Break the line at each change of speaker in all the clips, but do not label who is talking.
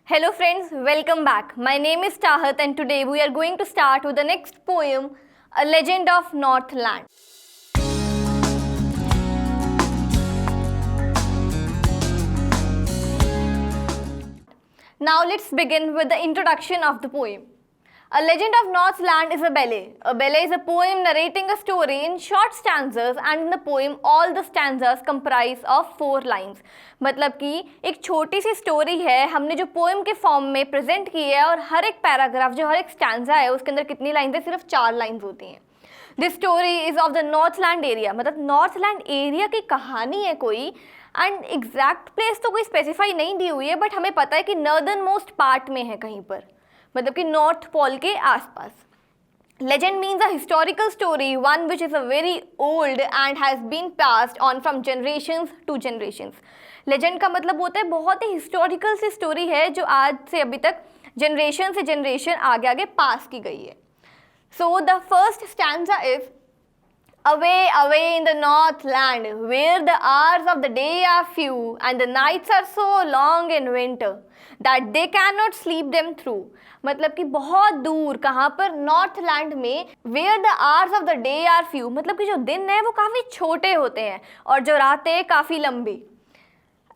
Hello friends, welcome back. My name is Tahat and today we are going to start with the next poem, A Legend of Northland. Now let's begin with the introduction of the poem. A Legend of Northland is a ballet. A ballet is a poem narrating a story in short stanzas and in the poem all the stanzas comprise of 4 lines. मतलब कि एक छोटी सी story है, हमने जो poem के form में present की है और हर एक पैराग्राफ जो हर एक स्टैंजा है उसके अंदर कितनी लाइन्स है, सिर्फ 4 लाइन्स होती हैं. This story is of the Northland area, मतलब नॉर्थलैंड एरिया की कहानी है कोई, एंड एग्जैक्ट प्लेस तो कोई स्पेसिफाई नहीं दी हुई है, बट हमें पता है कि नॉर्दर्न मोस्ट पार्ट में है कहीं पर, मतलब कि नॉर्थ पोल के आसपास. Legend means a historical story, one which is a very old and has been passed on from generations to generations. Legend का मतलब होता है बहुत ही हिस्टोरिकल सी स्टोरी है जो आज से अभी तक जनरेशन से जनरेशन आगे आगे पास की गई है. So the first stanza is, Away, away in the northland, where the hours of the day are few and the nights are so long in winter that they cannot sleep them through. मतलब कि बहुत दूर, कहाँ पर, Northland में, where the hours of the day are few, मतलब कि जो दिन है वो काफ़ी छोटे होते हैं और जो रातें काफ़ी लंबी.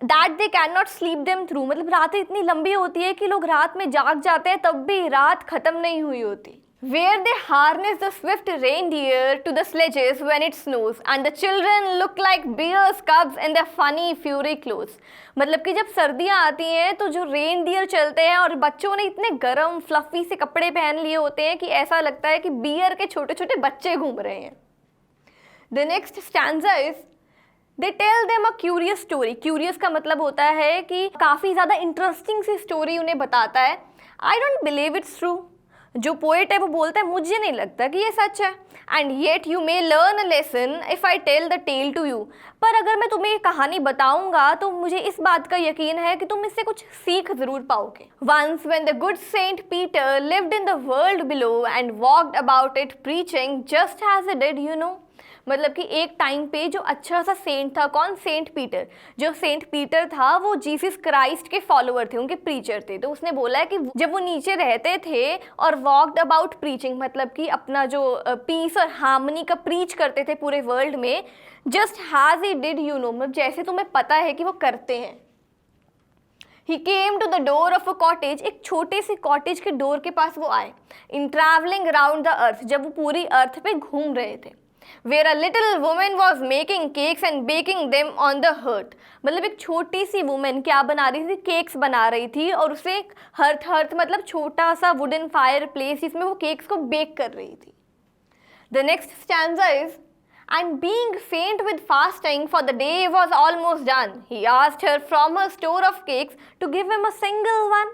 That they cannot sleep them through, मतलब रातें इतनी लंबी होती है कि लोग रात में जाग जाते हैं तब भी रात ख़त्म नहीं हुई होती. Where they harness the swift reindeer to the sledges when it snows and the children look like bear's cubs in their funny furry clothes. मतलब कि जब सर्दियाँ आती हैं तो जो रेनडियर चलते हैं और बच्चों ने इतने गर्म फ्लफी से कपड़े पहन लिए होते हैं कि ऐसा लगता है कि बियर के छोटे छोटे बच्चे घूम रहे हैं. The next stanza is, They tell them a curious story. Curious का मतलब होता है कि काफ़ी ज़्यादा इंटरेस्टिंग सी स्टोरी उन्हें बताता है. I don't believe it's true. जो पोएट है वो बोलता है मुझे नहीं लगता कि ये सच है. And yet you may learn a lesson if I tell the tale to you. पर अगर मैं तुम्हें ये कहानी बताऊंगा तो मुझे इस बात का यकीन है कि तुम इससे कुछ सीख जरूर पाओगे. Once when the good saint Peter lived in the world below and walked about it preaching just as it did, you know. मतलब कि एक टाइम पे जो अच्छा सा सेंट था, कौन, सेंट पीटर. जो सेंट पीटर था वो जीसस क्राइस्ट के फॉलोअर थे, उनके प्रीचर थे. तो उसने बोला है कि जब वो नीचे रहते थे और वॉक्ड अबाउट प्रीचिंग, मतलब कि अपना जो पीस और हार्मनी का प्रीच करते थे पूरे वर्ल्ड में, just has he did, you know, मतलब जैसे तुम्हें पता है कि वो करते हैं. He came to the door of a cottage, एक छोटे से कॉटेज के डोर के पास वो आए. In traveling around the earth, जब वो पूरी अर्थ पे घूम रहे थे. Where a little woman was making cakes and baking them on the hearth. मतलब एक छोटी सी वुमेन क्या बना रही थी, केक्स बना रही थी और उसे हर्थ मतलब छोटा सा वुडन फायर प्लेस जिसमें वो केक्स को बेक कर रही थी. The next stanza is, And being faint with fasting for the day was almost done, he asked her from her store of cakes to give him a single one.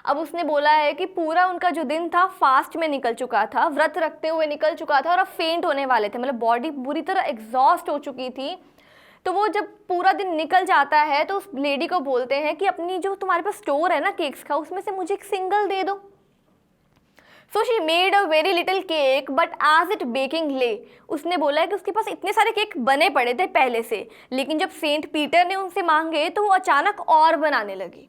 अब उसने बोला है कि पूरा उनका जो दिन था फास्ट में निकल चुका था, व्रत रखते हुए निकल चुका था और अब फेंट होने वाले थे, मतलब बॉडी बुरी तरह एग्जॉस्ट हो चुकी थी. तो वो जब पूरा दिन निकल जाता है तो उस लेडी को बोलते हैं कि अपनी जो तुम्हारे पास स्टोर है ना केक्स का, उसमें से मुझे एक सिंगल दे दो. So she made a very little cake but as it baking lay. उसने बोला है कि उसके पास इतने सारे केक बने पड़े थे पहले से, लेकिन जब सेंट पीटर ने उनसे मांगे तो वो अचानक और बनाने लगी.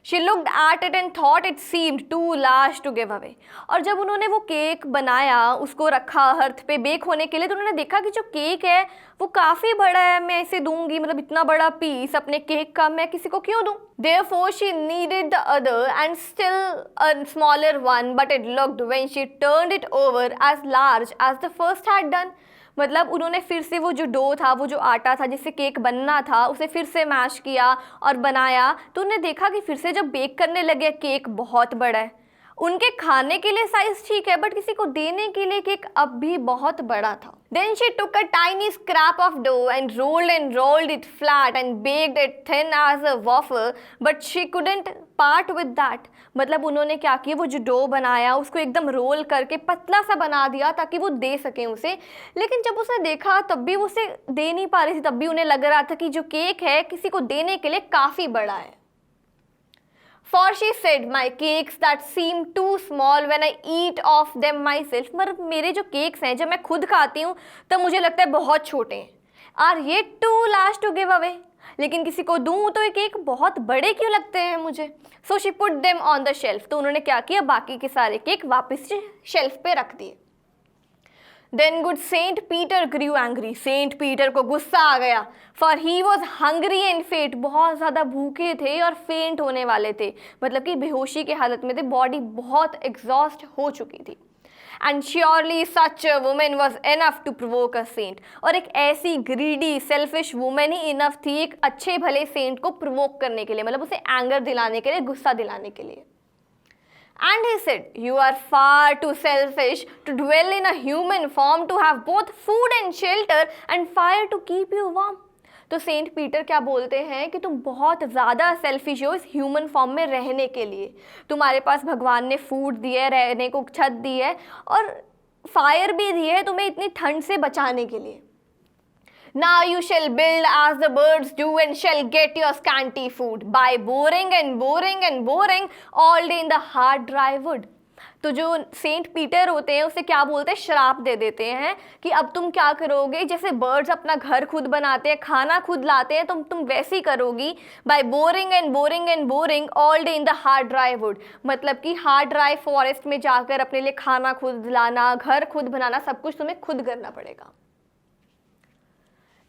She looked at it and thought it seemed too large to give away. और जब उन्होंने वो केक बनाया, उसको रखा हर्थ पे बेक होने के लिए, तो उन्होंने देखा कि जो केक है वो काफ़ी बड़ा है, मैं इसे दूंगी, मतलब इतना बड़ा पीस अपने केक का मैं किसी को क्यों दूं. Therefore she needed the other and still a smaller one, but it looked when she turned it over as large as the first had done. मतलब उन्होंने फिर से वो जो डो था, वो जो आटा था जिससे केक बनना था, उसे फिर से मैश किया और बनाया. तो उन्होंने देखा कि फिर से जब बेक करने लगे केक बहुत बड़ा है. उनके खाने के लिए साइज ठीक है बट किसी को देने के लिए केक अब भी बहुत बड़ा था. Then she took a tiny scrap of dough and rolled it flat and baked it thin as a wafer, but she couldn't part with that. मतलब उन्होंने क्या किया, वो जो डो बनाया उसको एकदम रोल करके पतला सा बना दिया ताकि वो दे सकें उसे. लेकिन जब उसने देखा तब भी उसे दे नहीं पा रही थी, तब भी उन्हें लग रहा था कि जो केक है किसी को देने के लिए काफ़ी बड़ा है. For she said, my cakes that seem too small when I eat of them myself. मतलब मेरे जो केक्स हैं जब मैं खुद खाती हूँ तब मुझे लगता है बहुत छोटे हैं. Are yet too large to give away. लेकिन किसी को दूँ तो ये केक बहुत बड़े क्यों लगते हैं मुझे। So she put them on the shelf, तो उन्होंने क्या किया, बाकी के सारे केक वापस से शेल्फ पे रख दिए। देन गुड सेंट पीटर ग्रू एंग्री, सेंट पीटर को गुस्सा आ गया, for he was hungry and फेंट, बहुत ज़्यादा भूखे थे और फेंट होने वाले थे, मतलब कि बेहोशी की हालत में थे, बॉडी बहुत एग्जॉस्ट हो चुकी थी। And surely such a woman was enough to provoke a saint, और एक ऐसी ग्रीडी सेल्फिश वुमेन ही इनफ थी एक अच्छे भले सेंट को प्रोवोक करने के लिए, मतलब उसे एंगर दिलाने के लिए, गुस्सा दिलाने के लिए। And he said, you are far too selfish to dwell in a human form to have both food and shelter and fire to keep you warm. तो सेंट पीटर क्या बोलते हैं कि तुम बहुत ज़्यादा सेल्फिश हो इस ह्यूमन फॉर्म में रहने के लिए। तुम्हारे पास भगवान ने फूड दिया है, रहने को छत दी है और फायर भी दी है तुम्हें इतनी ठंड से बचाने के लिए। Now you shall build as the birds do and shall get your scanty food by boring and boring and boring all day in the hard dry wood. तो जो सेंट पीटर होते हैं उसे क्या बोलते हैं, श्राप दे देते हैं कि अब तुम क्या करोगे, जैसे बर्ड्स अपना घर खुद बनाते हैं, खाना खुद लाते हैं, तुम वैसे ही करोगी, by boring and boring and boring all day in the hard dry wood, मतलब कि हार्ड ड्राई फॉरेस्ट में जाकर अपने लिए खाना खुद लाना, घर खुद बनाना, सब कुछ तुम्हें खुद करना पड़ेगा।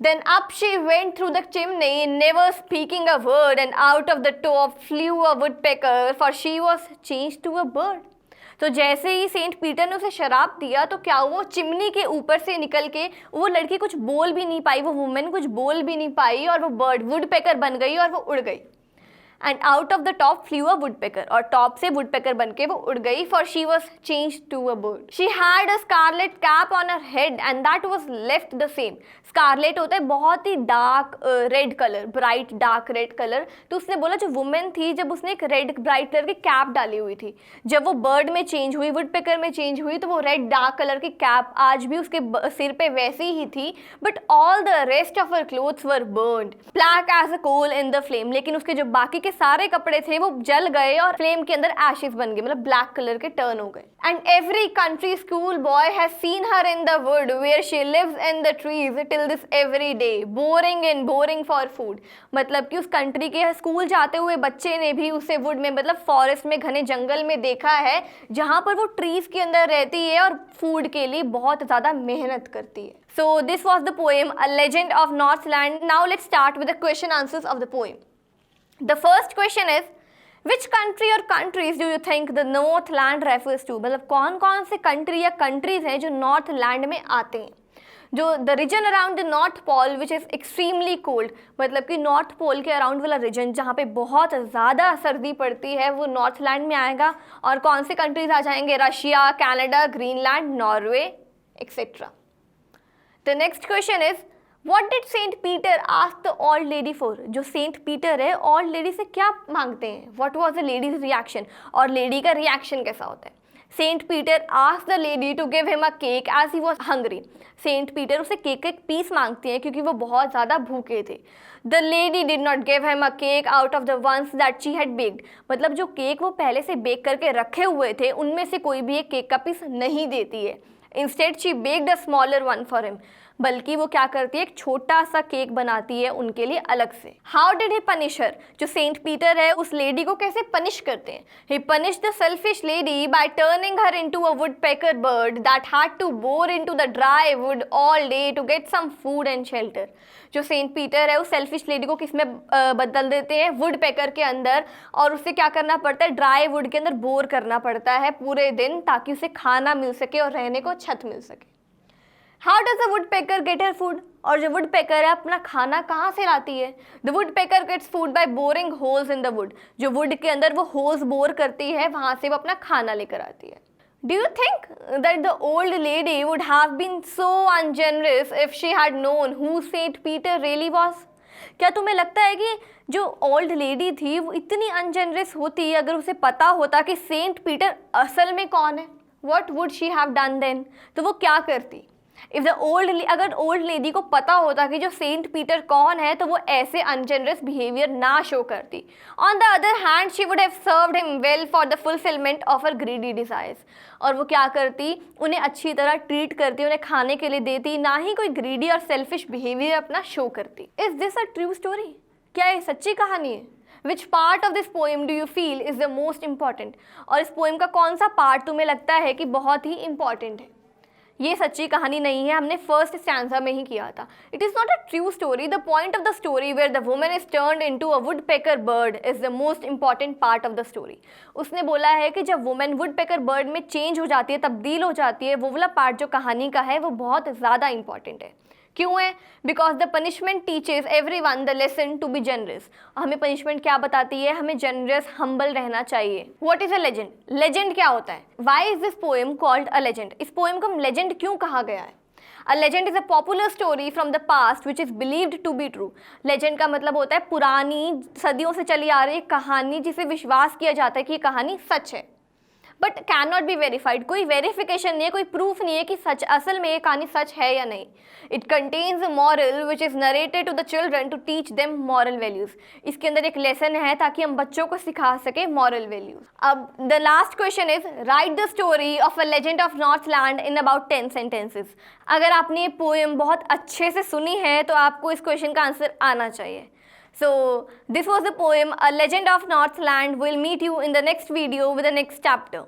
Then up she went through the chimney, never speaking a word, and out of the top flew a woodpecker, for she was changed to a bird. तो जैसे ही सेंट पीटर ने उसे शराब दिया तो क्या वो चिमनी के ऊपर से निकल के, वो लड़की कुछ बोल भी नहीं पाई, वो वुमेन कुछ बोल भी नहीं पाई और वो बर्ड वुडपेकर बन गई और वो उड़ गई। And out of the top flew a woodpecker, और टॉप से वुडपेकर बन के वो उड़ गई, for she was change to a bird. She had a scarlet cap on her head and that was left the same. Scarlet होता है बहुत ही dark red colour, bright dark red colour, तो उसने बोला जो वुमेन थी जब उसने एक रेड ब्राइट कलर की कैप डाली हुई थी, जब वो बर्ड में चेंज हुई, वुडपेकर में चेंज हुई, तो वो रेड डार्क कलर की कैप आज भी उसके सिर पे वैसी ही थी, but all the rest of her clothes were burned black as a coal in the flame. लेकिन उसके जो बाकी के सारे कपड़े थे वो जल गए और फ्लेम के अंदर एशेस बन गए, मतलब ब्लैक कलर के टर्न हो गए। And every country school boy has seen her in the wood where she lives in the trees till this every day boring and boring for food, मतलब कि उस कंट्री के स्कूल जाते हुए बच्चे ने भी उसे वुड में, मतलब फॉरेस्ट में, घने जंगल में देखा है जहां पर वो ट्रीज के अंदर रहती है और फूड के लिए बहुत ज्यादा मेहनत करती है। So this was the poem A Legend of Northland. Now let's start with the question answers of the poem. The first question is, which country or countries do you think the Northland refers to? मतलब कौन कौन से country या countries हैं जो Northland में आते हैं? जो the region around the North Pole which is extremely cold, मतलब कि North Pole के अराउंड वाला रीजन जहाँ पे बहुत ज़्यादा सर्दी पड़ती है वो Northland में आएगा। और कौन से कंट्रीज आ जाएंगे? Russia, Canada, Greenland, Norway etcetera. The next question is, what did Saint Peter ask the old lady for? जो सेंट पीटर है old lady से क्या मांगते हैं? What was the lady's reaction? और लेडी का रिएक्शन कैसा होता है? Saint Peter asked the lady to give him a cake as he was hungry. Saint Peter उसे केक का एक पीस मांगती हैं क्योंकि वो बहुत ज़्यादा भूखे थे। The lady did not give him a cake out of the ones that she had baked. मतलब जो केक वो पहले से बेक करके रखे हुए थे उनमें से कोई भी एक केक का पीस नहीं देती है। Instead she baked a smaller one for him. बल्कि वो क्या करती है, एक छोटा सा केक बनाती है उनके लिए अलग से। How did he punish her? जो सेंट पीटर है उस लेडी को कैसे पनिश करते हैं? He punished the selfish lady by turning her into a woodpecker bird that had to bore into the dry wood all day to get some food and shelter. जो Saint Peter है उस selfish lady को किस में बदल देते हैं? Would पैकर के अंदर, और उसे क्या करना पड़ता है? ड्राई वुड के अंदर बोर करना पड़ता है पूरे दिन ताकि उसे खाना मिल सके और रहने को छत मिल सके। How does the woodpecker get her food? और जो woodpecker है अपना खाना कहाँ से लाती है? The woodpecker gets food by boring holes in the wood. जो wood के अंदर वो holes बोर करती है वहाँ से वो अपना खाना लेकर आती है। Do you think that the old lady would have been so ungenerous if she had known who Saint Peter really was? क्या तुम्हें लगता है कि जो ओल्ड लेडी थी वो इतनी अनजेनरस होती अगर उसे पता होता कि सेंट पीटर असल में कौन है? What would she have done then? तो वो क्या करती? अगर ओल्ड लेडी को पता होता कि जो सेंट पीटर कौन है तो वो ऐसे अनजेनरस बिहेवियर ना शो करती। On the other hand she would have served him well for the fulfilment of her greedy desires. और वो क्या करती, उन्हें अच्छी तरह ट्रीट करती, उन्हें खाने के लिए देती, ना ही कोई ग्रीडी और सेल्फिश बिहेवियर अपना शो करती। Is this a true story? क्या ये सच्ची कहानी है? Which part of this poem do you feel is the most important? और इस पोएम का कौन सा पार्ट तुम्हें लगता है कि बहुत ही इंपॉर्टेंट है? ये सच्ची कहानी नहीं है, हमने फर्स्ट स्टैंजा में ही किया था. It is not a true story. The point of the story where the woman is turned into a woodpecker bird is the most important part of the story. उसने बोला है कि जब वुमेन वुडपेकर बर्ड में change हो जाती है, तब्दील हो जाती है, वो वाला पार्ट जो कहानी का है वो बहुत ज़्यादा इंपॉर्टेंट है. क्यों है? Because the punishment teaches every one the lesson to be generous. हमें पनिशमेंट क्या बताती है? हमें जनरस, हम्बल रहना चाहिए. What is a legend? Legend क्या होता है? Why is this poem called a legend? इस पोएम को लेजेंड क्यों कहा गया है? A legend is a popular story from the past which is believed to be true. Legend का मतलब होता है पुरानी, सदियों से चली आ रही कहानी जिसे विश्वास किया जाता है कि ये कहानी सच है, but can not be verified. कोई वेरिफिकेशन नहीं है, कोई प्रूफ नहीं है कि सच, असल में ये कहानी सच है या नहीं. It contains a moral which is narrated to the children to teach them moral values. इसके अंदर एक लेसन है ताकि हम बच्चों को सिखा सके मॉरल वैल्यूज़. अब the last question is right the story of a legend of Northland in about 10 sentences. अगर आपने ये पोएम बहुत अच्छे से सुनी है तो आपको इस क्वेश्चन का आंसर आना चाहिए. So this was the poem A Legend of Northland. We'll meet you in the next video with the next chapter.